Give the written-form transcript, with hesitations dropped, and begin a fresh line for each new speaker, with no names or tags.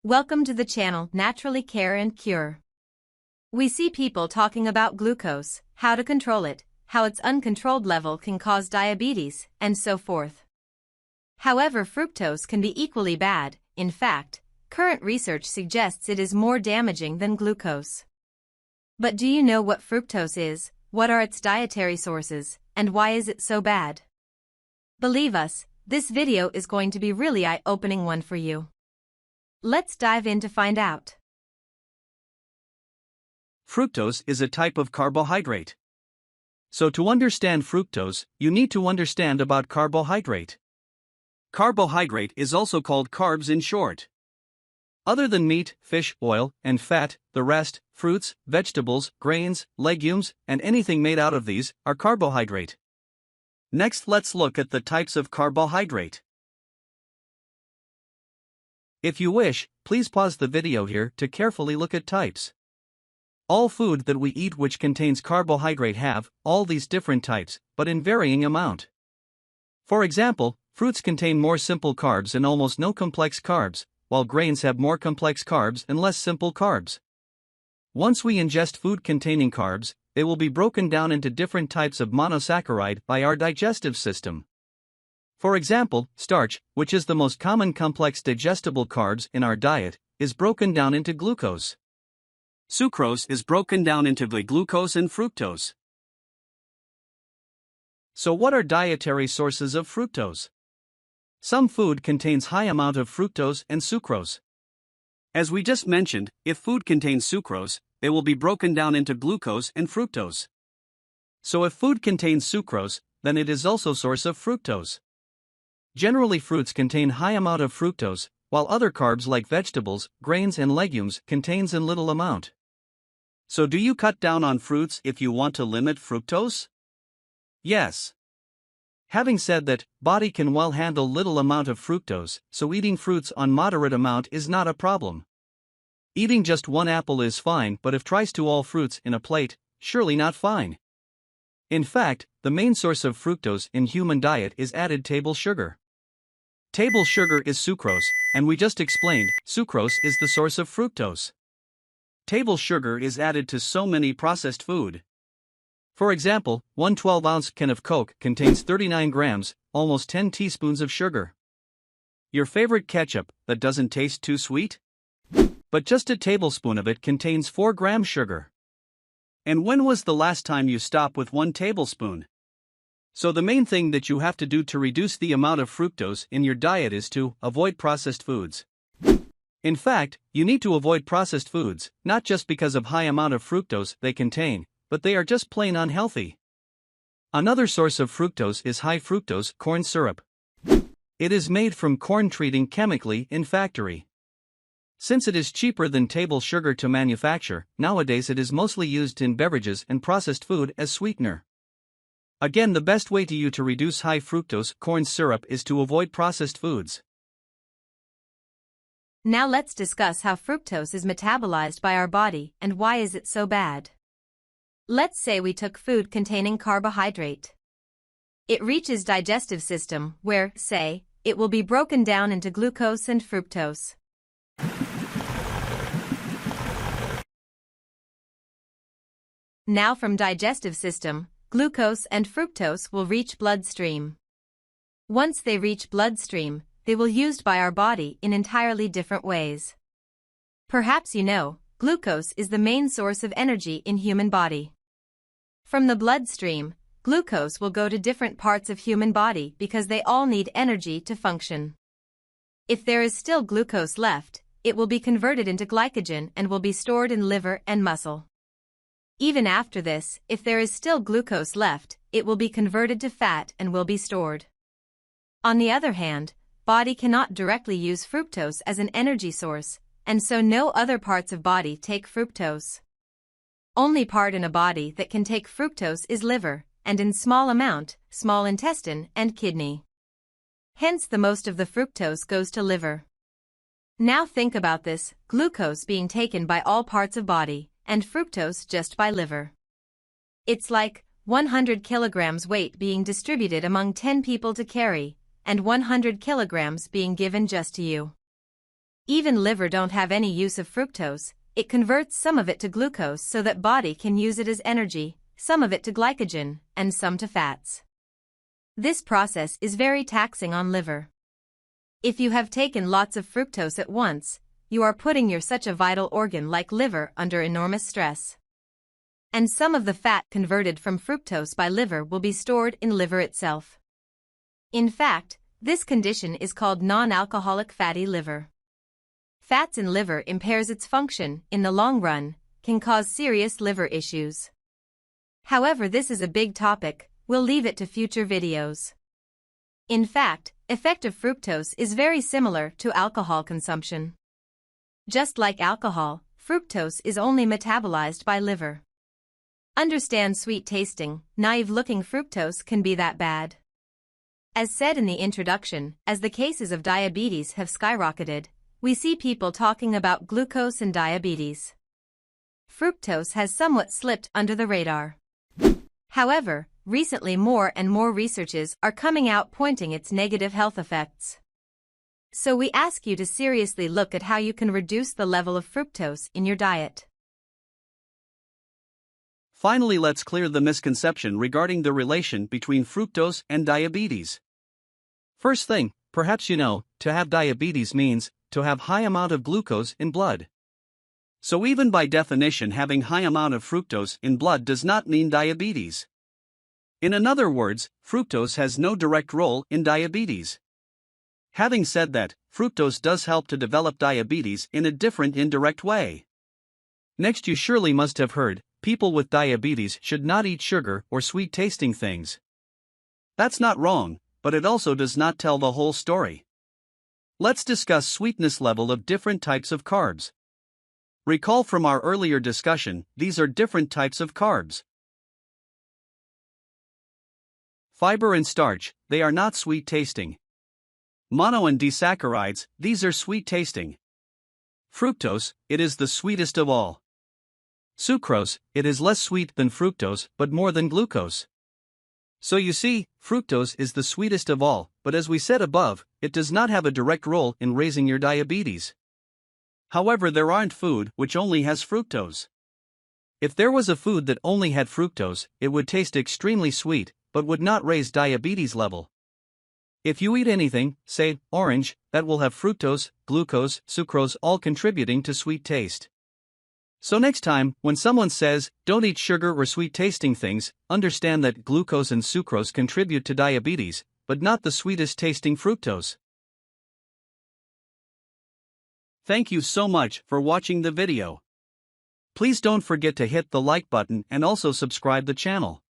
Welcome to the channel Naturally Care and Cure. We see people talking about glucose, how to control it, how its uncontrolled level can cause diabetes, and so forth. However, fructose can be equally bad. In fact, current research suggests it is more damaging than glucose. But do you know what fructose is, what are its dietary sources, and why is it so bad? Believe us, this video is going to be really eye-opening one for you. Let's dive in to find out.
Fructose is a type of carbohydrate. So to understand fructose, you need to understand about carbohydrate. Carbohydrate is also called carbs in short. Other than meat, fish, oil, and fat, the rest, fruits, vegetables, grains, legumes, and anything made out of these, are carbohydrate. Next, let's look at the types of carbohydrate. If you wish, please pause the video here to carefully look at types. All food that we eat which contains carbohydrate have all these different types, but in varying amount. For example, fruits contain more simple carbs and almost no complex carbs, while grains have more complex carbs and less simple carbs. Once we ingest food containing carbs, they will be broken down into different types of monosaccharide by our digestive system. For example, starch, which is the most common complex digestible carbs in our diet, is broken down into glucose. Sucrose is broken down into the glucose and fructose. So what are dietary sources of fructose? Some food contains high amount of fructose and sucrose. As we just mentioned, if food contains sucrose, they will be broken down into glucose and fructose. So if food contains sucrose, then it is also source of fructose. Generally, fruits contain high amount of fructose, while other carbs like vegetables, grains and legumes contains in little amount. So do you cut down on fruits if you want to limit fructose? Yes. Having said that, body can well handle little amount of fructose, so eating fruits on moderate amount is not a problem. Eating just one apple is fine, but if tries to all fruits in a plate, surely not fine. In fact, the main source of fructose in human diet is added table sugar. Table sugar is sucrose, and we just explained, sucrose is the source of fructose. Table sugar is added to so many processed food. For example, one 12-ounce can of Coke contains 39 grams, almost 10 teaspoons of sugar. Your favorite ketchup, that doesn't taste too sweet? But just a tablespoon of it contains 4 grams sugar. And when was the last time you stopped with 1 tablespoon? So the main thing that you have to do to reduce the amount of fructose in your diet is to avoid processed foods. In fact, you need to avoid processed foods, not just because of high amount of fructose they contain, but they are just plain unhealthy. Another source of fructose is high fructose corn syrup. It is made from corn treating chemically in factory. Since it is cheaper than table sugar to manufacture, nowadays it is mostly used in beverages and processed food as sweetener. Again, the best way to reduce high fructose corn syrup is to avoid processed foods.
Now let's discuss how fructose is metabolized by our body and why is it so bad. Let's say we took food containing carbohydrate. It reaches digestive system where, say, it will be broken down into glucose and fructose. Now from digestive system, glucose and fructose will reach bloodstream. Once they reach bloodstream, they will used by our body in entirely different ways. Perhaps you know, glucose is the main source of energy in human body. From the bloodstream, glucose will go to different parts of human body because they all need energy to function. If there is still glucose left, it will be converted into glycogen and will be stored in liver and muscle. Even after this, if there is still glucose left, it will be converted to fat and will be stored. On the other hand, body cannot directly use fructose as an energy source, and so no other parts of body take fructose. Only part in a body that can take fructose is liver, and in small amount, small intestine and kidney. Hence the most of the fructose goes to liver. Now think about this, glucose being taken by all parts of body, and fructose just by liver. It's like 100 kilograms weight being distributed among 10 people to carry, and 100 kilograms being given just to you. Even liver don't have any use of fructose. It converts some of it to glucose so that body can use it as energy, some of it to glycogen, and some to fats. This process is very taxing on liver. If you have taken lots of fructose at once, you are putting your such a vital organ like liver under enormous stress. And some of the fat converted from fructose by liver will be stored in liver itself. In fact, this condition is called non-alcoholic fatty liver. Fats in liver impairs its function in the long run, can cause serious liver issues. However, this is a big topic, we'll leave it to future videos. In fact, effect of fructose is very similar to alcohol consumption. Just like alcohol, fructose is only metabolized by liver. Understand sweet tasting, naive-looking fructose can be that bad. As said in the introduction, as the cases of diabetes have skyrocketed, we see people talking about glucose and diabetes. Fructose has somewhat slipped under the radar. However, recently more and more researches are coming out pointing its negative health effects. So we ask you to seriously look at how you can reduce the level of fructose in your diet.
Finally, let's clear the misconception regarding the relation between fructose and diabetes. First thing, perhaps you know, to have diabetes means to have high amount of glucose in blood. So even by definition, having high amount of fructose in blood does not mean diabetes. In other words, fructose has no direct role in diabetes. Having said that, fructose does help to develop diabetes in a different indirect way. Next, you surely must have heard, people with diabetes should not eat sugar or sweet-tasting things. That's not wrong, but it also does not tell the whole story. Let's discuss sweetness level of different types of carbs. Recall from our earlier discussion, these are different types of carbs. Fiber and starch, they are not sweet-tasting. Mono and disaccharides, these are sweet-tasting. Fructose, it is the sweetest of all. Sucrose, it is less sweet than fructose but more than glucose. So you see, fructose is the sweetest of all, but as we said above, it does not have a direct role in raising your diabetes. However, there aren't food which only has fructose. If there was a food that only had fructose, it would taste extremely sweet, but would not raise diabetes level. If you eat anything, say, orange, that will have fructose, glucose, sucrose all contributing to sweet taste. So next time, when someone says, don't eat sugar or sweet-tasting things, understand that glucose and sucrose contribute to diabetes, but not the sweetest-tasting fructose. Thank you so much for watching the video. Please don't forget to hit the like button and also subscribe the channel.